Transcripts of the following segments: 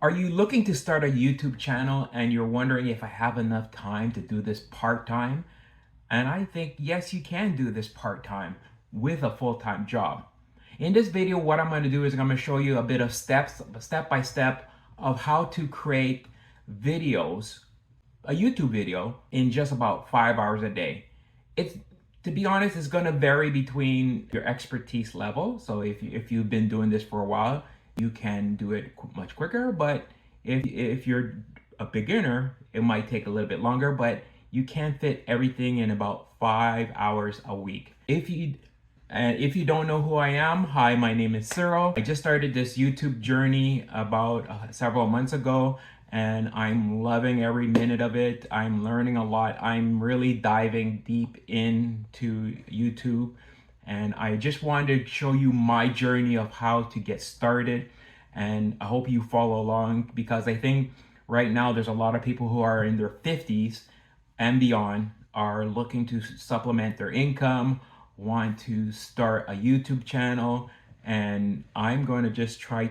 Are you looking to start a YouTube channel and you're wondering if I have enough time to do this part-time? And I think yes, you can do this part-time with a full-time job. In this video, what I'm going to do is I'm going to show you a bit of step by step of how to create videos, a YouTube video in just about 5 hours a day. It's, to be honest, it's going to vary between your expertise level. So if you've been doing this for a while, you can do it much quicker. But if you're a beginner, it might take a little bit longer, but you can fit everything in about 5 hours a week. If you don't know who I am, hi, my name is Cyril. I just started this YouTube journey about several months ago, and I'm loving every minute of it. I'm learning a lot. I'm really diving deep into YouTube, and I just wanted to show you my journey of how to get started, and I hope you follow along, because I think right now there's a lot of people who are in their 50s and beyond are looking to supplement their income, want to start a YouTube channel, and I'm going to try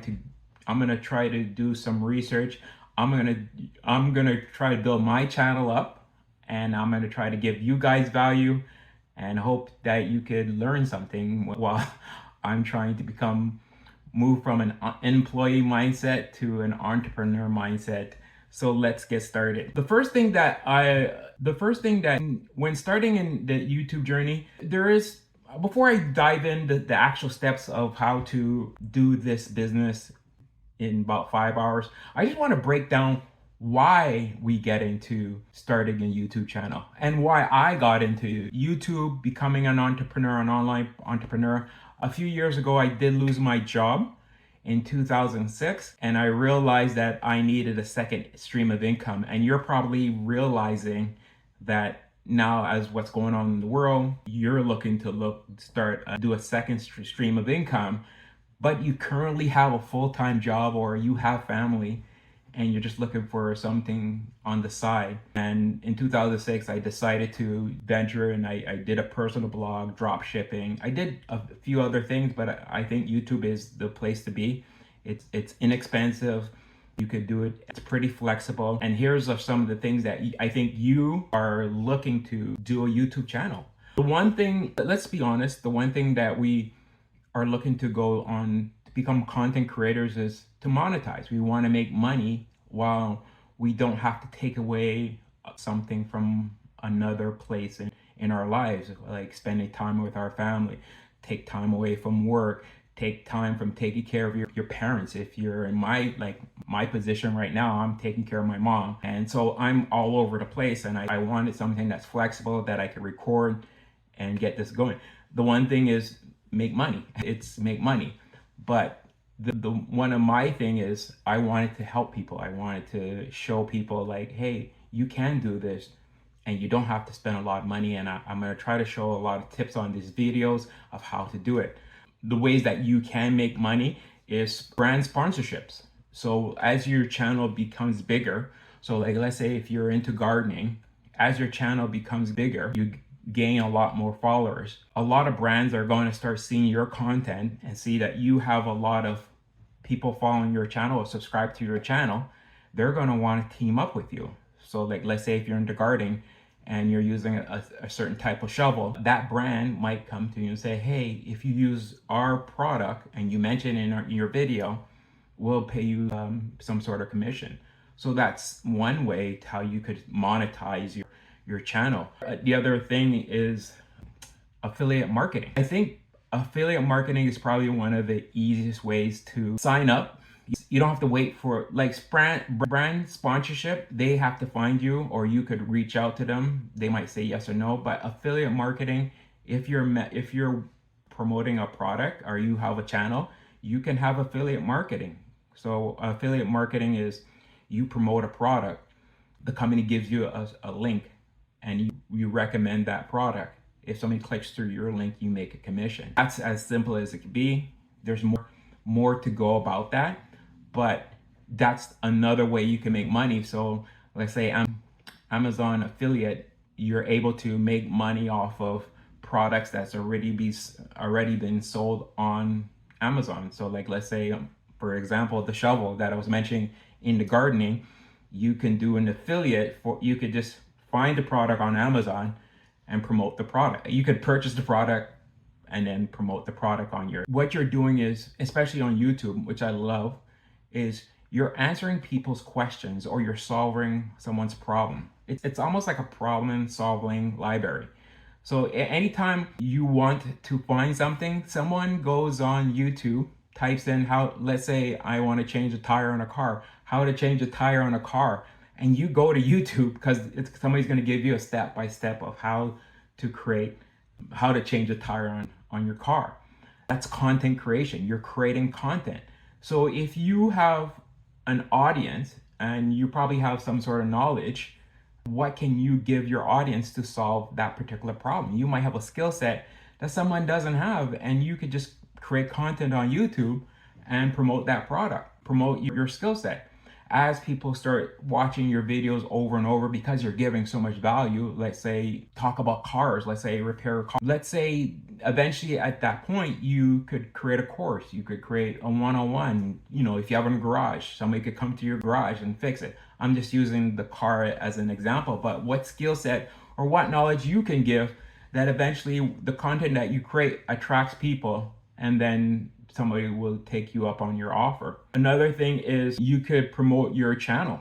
to do some research. I'm going to try to build my channel up, and I'm going to try to give you guys value and hope that you could learn something while I'm trying to move from an employee mindset to an entrepreneur mindset. So let's get started. The first thing that when starting in the YouTube journey, before I dive in the actual steps of how to do this business in about 5 hours, I just want to break down why we get into starting a YouTube channel and why I got into YouTube, becoming an entrepreneur, an online entrepreneur. A few years ago, I did lose my job in 2006, and I realized that I needed a second stream of income. And you're probably realizing that now, as what's going on in the world, you're looking to do a second stream of income, but you currently have a full-time job or you have family and you're just looking for something on the side. And in 2006, I decided to venture, and I did a personal blog, drop shipping. I did a few other things, but I think YouTube is the place to be. It's inexpensive. You could do it. It's pretty flexible. And here's some of the things that I think you are looking to do a YouTube channel. The one thing, let's be honest, the one thing that we are looking to go on to become content creators is to monetize. We want to make money while we don't have to take away something from another place in our lives, like spending time with our family, take time away from work, take time from taking care of your parents. If you're in my position right now, I'm taking care of my mom. And so I'm all over the place, and I wanted something that's flexible that I could record and get this going. The one thing is make money. It's make money. But the one of my thing is I wanted to help people. I wanted to show people like, hey, you can do this and you don't have to spend a lot of money. And I'm going to try to show a lot of tips on these videos of how to do it. The ways that you can make money is brand sponsorships. So as your channel becomes bigger, so like let's say if you're into gardening, as your channel becomes bigger, you gain a lot more followers. A lot of brands are going to start seeing your content and see that you have a lot of people following your channel or subscribe to your channel. They're going to want to team up with you. So like let's say if you're into gardening and you're using a certain type of shovel, that brand might come to you and say, hey, if you use our product and you mention in your video, we'll pay you some sort of commission. So that's one way to how you could monetize your channel. The other thing is affiliate marketing. I think affiliate marketing is probably one of the easiest ways to sign up. You don't have to wait for brand sponsorship. They have to find you, or you could reach out to them. They might say yes or no. But affiliate marketing, if you're promoting a product or you have a channel, you can have affiliate marketing. So affiliate marketing is you promote a product, the company gives you a link, and you recommend that product. If somebody clicks through your link, you make a commission. That's as simple as it can be. There's more to go about that, but that's another way you can make money. So let's say I'm Amazon affiliate, you're able to make money off of products that's already been sold on Amazon. So like let's say for example, the shovel that I was mentioning into gardening, you can do an affiliate for, you could just find the product on Amazon and promote the product. You could purchase the product and then promote the product on your, what you're doing is, especially on YouTube, which I love, is you're answering people's questions or you're solving someone's problem. It's almost like a problem solving library. So anytime you want to find something, someone goes on YouTube, types in how, let's say I want to change a tire on a car, how to change a tire on a car, and you go to YouTube because somebody's going to give you a step-by-step of how to create, how to change a tire on your car. That's content creation. You're creating content. So if you have an audience and you probably have some sort of knowledge, what can you give your audience to solve that particular problem? You might have a skill set that someone doesn't have, and you could just create content on YouTube and promote that product, promote your skill set. As people start watching your videos over and over because you're giving so much value, let's say talk about cars, let's say repair a car. Let's say eventually at that point you could create a course, you could create a one-on-one, you know, if you have a garage, somebody could come to your garage and fix it. I'm just using the car as an example, but what skill set or what knowledge you can give that eventually the content that you create attracts people, and then somebody will take you up on your offer. Another thing is you could promote your channel.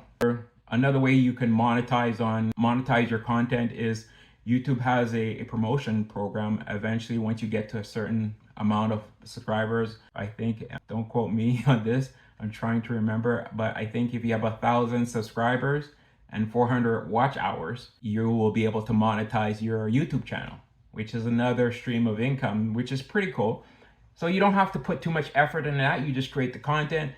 Another way you can monetize your content is YouTube has a promotion program. Eventually, once you get to a certain amount of subscribers, I think, don't quote me on this, I'm trying to remember, but I think if you have 1,000 subscribers and 400 watch hours, you will be able to monetize your YouTube channel, which is another stream of income, which is pretty cool. So you don't have to put too much effort in that. You just create the content.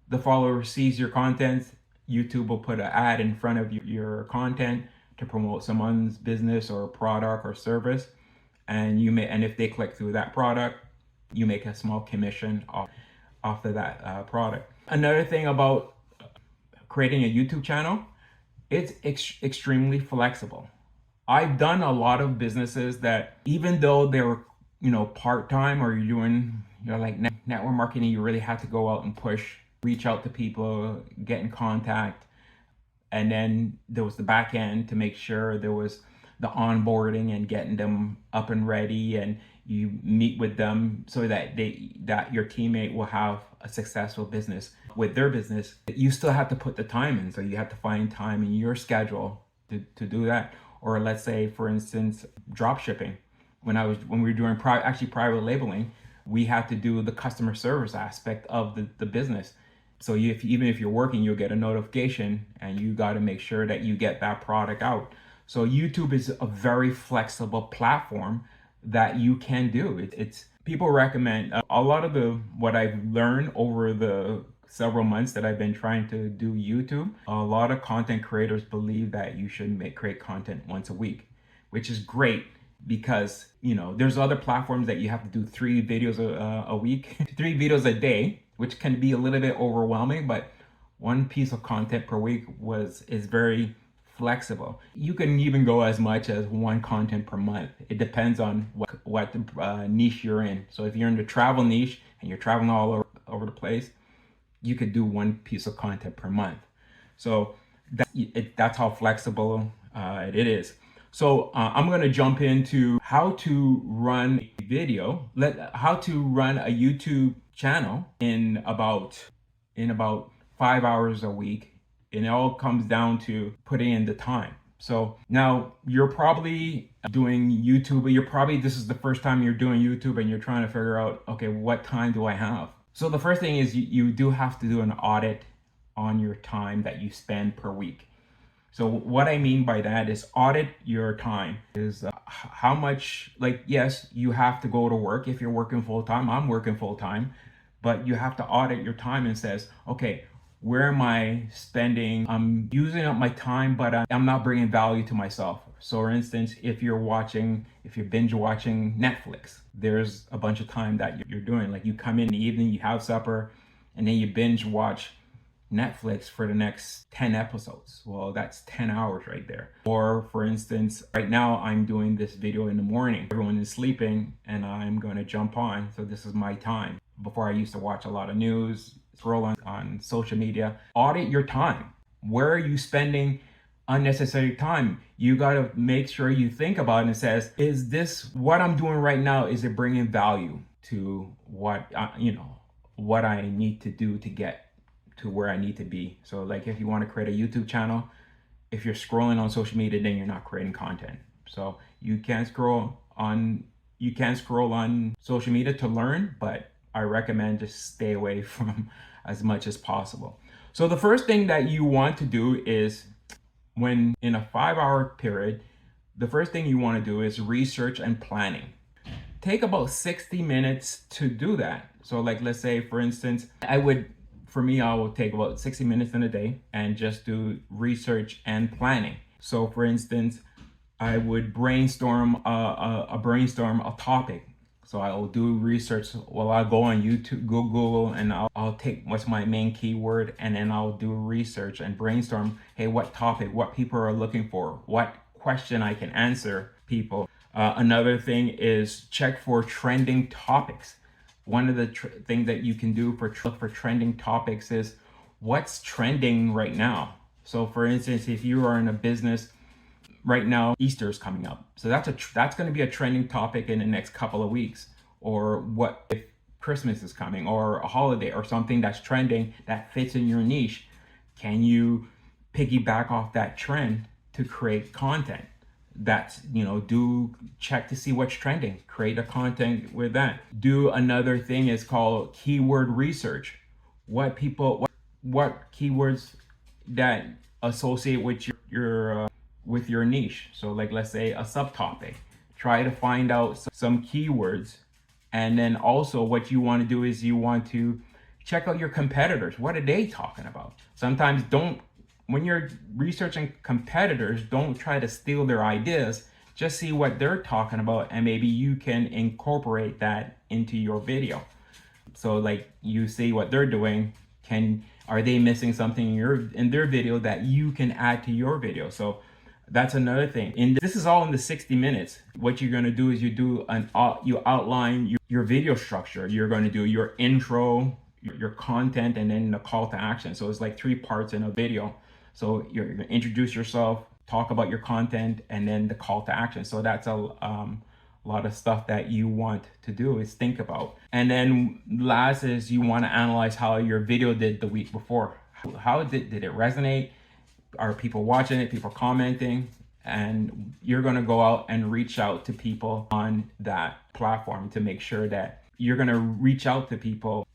The follower sees your content. YouTube will put an ad in front of your content to promote someone's business or product or service. And if they click through that product, you make a small commission off of that product. Another thing about creating a YouTube channel, it's extremely flexible. I've done a lot of businesses that, even though they were, you know, part-time, or you're doing, you know, like network marketing, you really have to go out and push, reach out to people, get in contact. And then there was the back end to make sure there was the onboarding and getting them up and ready, and you meet with them so that your teammate will have a successful business with their business. You still have to put the time in, so you have to find time in your schedule to do that. Or let's say, for instance, drop shipping. When we were doing private labeling, we had to do the customer service aspect of the business. So even if you're working, you'll get a notification, and you got to make sure that you get that product out. So YouTube is a very flexible platform that you can do. It's people recommend a lot of what I've learned over the several months that I've been trying to do YouTube. A lot of content creators believe that you should create content once a week, which is great. Because, you know, there's other platforms that you have to do 3 videos a week, 3 videos a day, which can be a little bit overwhelming, but 1 piece of content per week is very flexible. You can even go as much as 1 content per month. It depends on what niche you're in. So if you're in the travel niche and you're traveling all over the place, you could do 1 piece of content per month. So that's how flexible it is. So I'm going to jump into how to run a video, how to run a YouTube channel in about 5 hours a week. And it all comes down to putting in the time. So now you're probably doing YouTube, but this is the first time you're doing YouTube, and you're trying to figure out, okay, what time do I have? So the first thing is you do have to do an audit on your time that you spend per week. So what I mean by that is audit your time. Is how much, like, yes, you have to go to work if you're working full-time. I'm working full-time, but you have to audit your time and says, okay, where am I spending? I'm using up my time, but I'm not bringing value to myself. So for instance, if you're binge watching Netflix, there's a bunch of time that you're doing. Like, you come in the evening, you have supper, and then you binge watch Netflix for the next 10 episodes. Well, that's 10 hours right there. Or for instance, right now I'm doing this video in the morning. Everyone is sleeping and I'm going to jump on. So this is my time. Before, I used to watch a lot of news, scroll on social media, audit your time. Where are you spending unnecessary time? You got to make sure you think about it and says, is this what I'm doing right now? Is it bringing value to what, what I need to do to get to where I need to be? So like if you want to create a YouTube channel, if you're scrolling on social media, then you're not creating content. So you can scroll on social media to learn, but I recommend just stay away from as much as possible. So the first thing that you want to do is, when in a 5-hour period, the first thing you want to do is research and planning. Take about 60 minutes to do that. So like, let's say for instance, I will take about 60 minutes in a day and just do research and planning. So for instance, I would brainstorm a topic. So I'll do research. Well, I'll go on YouTube, Google, and I'll take what's my main keyword, and then I'll do research and brainstorm. Hey, what topic, what people are looking for, what question I can answer people. Another thing is check for trending topics. One of the things that you can do for trending topics is what's trending right now. So for instance, if you are in a business right now, Easter is coming up. So that's going to be a trending topic in the next couple of weeks. Or what if Christmas is coming, or a holiday, or something that's trending that fits in your niche? Can you piggyback off that trend to create content? That's, do check to see what's trending, create a content with that. Do another thing is called keyword research. What keywords that associate with your niche. So like, let's say a subtopic, try to find out some keywords. And then also what you want to do is you want to check out your competitors. What are they talking about? Sometimes when you're researching competitors, don't try to steal their ideas. Just see what they're talking about, and maybe you can incorporate that into your video. So like, you see what they're doing, are they missing something in their video that you can add to your video? So that's another thing. This is all in the 60 minutes. What you're going to do is you outline your video structure. You're going to do your intro, your content, and then the call to action. So it's like 3 parts in a video. So you're going to introduce yourself, talk about your content, and then the call to action. So that's a lot of stuff that you want to do is think about. And then last is you want to analyze how your video did the week before. How did it resonate? Are people watching it, people commenting? And you're going to go out and reach out to people on that platform to make sure that you're going to reach out to people.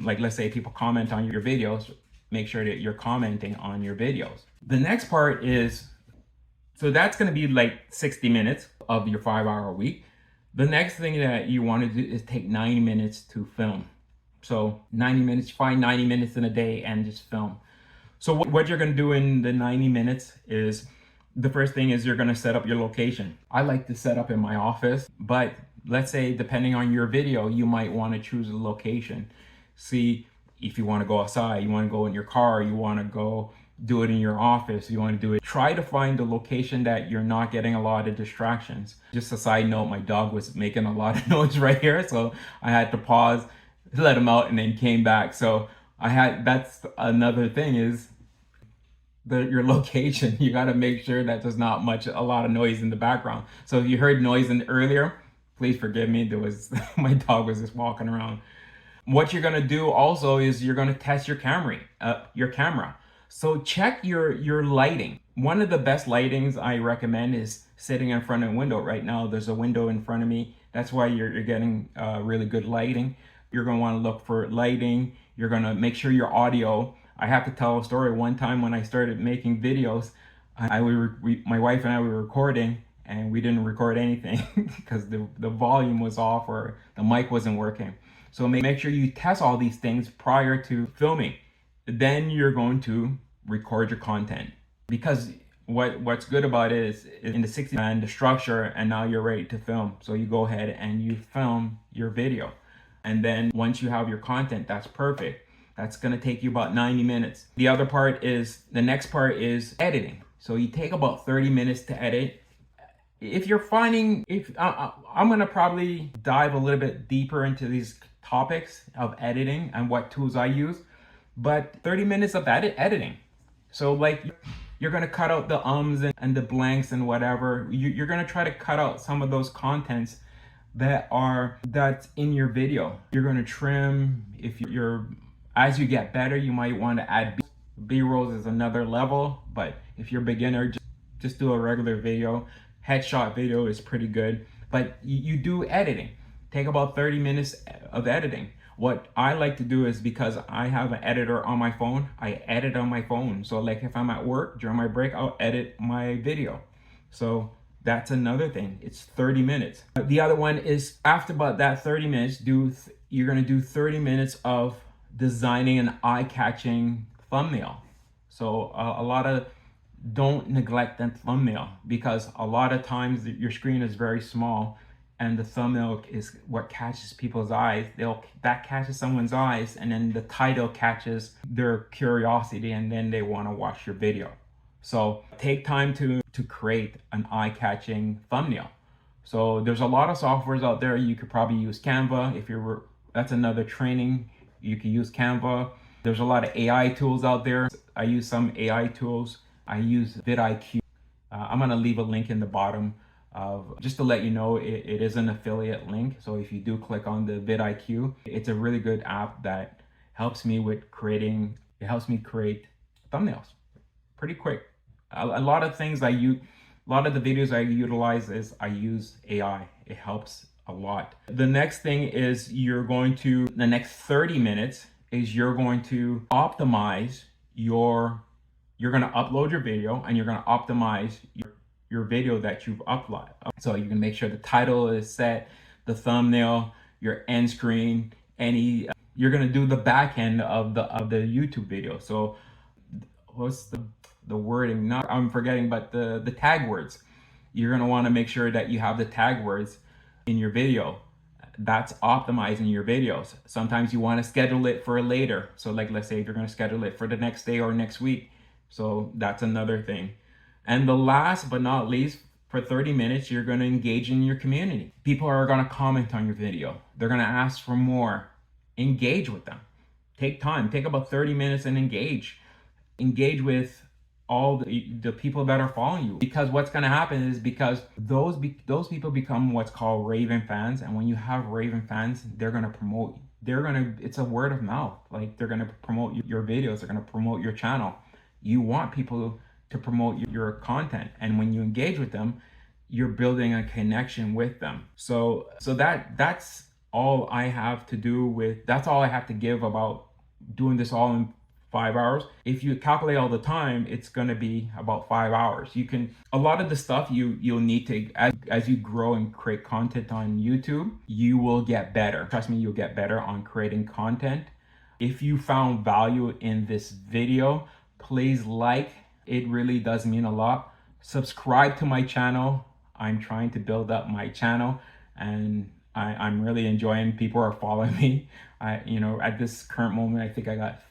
Like, let's say people comment on your videos, make sure that you're commenting on your videos. The next part is, so that's going to be like 60 minutes of your 5-hour week. The next thing that you want to do is take 90 minutes to film. So 90 minutes, find 90 minutes in a day and just film. So what you're going to do in the 90 minutes is, the first thing is you're going to set up your location. I like to set up in my office, but let's say depending on your video, you might want to choose a location. See if you want to go outside, you want to go in your car, you want to go do it in your office, you want to do it. Try to find a location that you're not getting a lot of distractions. Just a side note, my dog was making a lot of noise right here, so I had to pause, let him out, and then came back. So that's another thing is your location. You got to make sure that there's not a lot of noise in the background. So if you heard noise earlier, please forgive me. My dog was just walking around. What you're going to do also is you're going to test your camera. So check your lighting. One of the best lightings I recommend is sitting in front of a window. Right now, there's a window in front of me. That's why you're getting really good lighting. You're going to want to look for lighting. You're going to make sure your audio. I have to tell a story. One time when I started making videos, my wife and I were recording, and we didn't record anything because the volume was off or the mic wasn't working. So make sure you test all these things prior to filming. Then you're going to record your content, because what's good about it is in the 60 and the structure, and now you're ready to film. So you go ahead and you film your video. And then once you have your content, that's perfect. That's going to take you about 90 minutes. The next part is editing. So you take about 30 minutes to edit. I'm going to probably dive a little bit deeper into these topics of editing and what tools I use. but 30 minutes of editing. So like you're gonna cut out the ums and the blanks and whatever. You're gonna try to cut out some of those contents that's in your video. You're gonna trim. If you're as you get better, you might want to add B-rolls is another level. But if you're a beginner, just do a regular video. Headshot video is pretty good. But you do editing. Take about 30 minutes of editing. What I like to do is, because I have an editor on my phone, I edit on my phone. So like if I'm at work during my break, I'll edit my video. So that's another thing. It's 30 minutes. The other one is after about that 30 minutes, you're gonna do 30 minutes of designing an eye-catching thumbnail. So don't neglect that thumbnail, because a lot of times your screen is very small and the thumbnail is what catches people's eyes. That catches someone's eyes, and then the title catches their curiosity, and then they want to watch your video. So take time to create an eye-catching thumbnail. So there's a lot of softwares out there. You could probably use Canva. That's another training. You can use Canva. There's a lot of AI tools out there. I use some AI tools. I use vidIQ. I'm gonna leave a link in the bottom just to let you know it is an affiliate link. So if you do click on the vidIQ, it's a really good app that helps me create thumbnails pretty quick. A lot of things a lot of the videos I utilize is I use AI. It helps a lot. The next thing is the next 30 minutes is you're going to optimize you're going to upload your video, and you're going to optimize your video that you've uploaded. So you can make sure the title is set, the thumbnail, your end screen, you're going to do the back end of the YouTube video. So what's the wording? I'm forgetting, but the tag words. You're going to want to make sure that you have the tag words in your video. That's optimizing your videos. Sometimes you want to schedule it for later. So like, let's say if you're going to schedule it for the next day or next week. So that's another thing. And the last but not least, for 30 minutes, you're going to engage in your community. People are going to comment on your video. They're going to ask for more. Engage with them. Take time. Take about 30 minutes and engage. Engage with all the people that are following you, because what's going to happen is, because those people become what's called raving fans, and when you have raving fans, they're going to promote you. It's a word of mouth. Like, they're going to promote your videos, they're going to promote your channel. You want people to promote your content, and when you engage with them, you're building a connection with them. So that's all I have to do that's all I have to give about doing this all in 5 hours. If you calculate all the time, it's going to be about 5 hours. A lot of the stuff you'll need to, as you grow and create content on YouTube, you will get better. Trust me, you'll get better on creating content. If you found value in this video, please like. It really does mean a lot. Subscribe to my channel. I'm trying to build up my channel, and I'm really enjoying people are following me. At this current moment, I think I got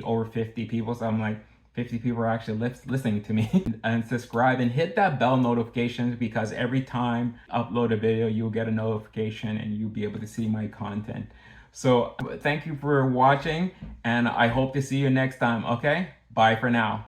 over 50 people. So I'm like, 50 people are actually listening to me. And subscribe and hit that bell notifications, because every time I upload a video, you'll get a notification and you'll be able to see my content. So thank you for watching, and I hope to see you next time. Okay, bye for now.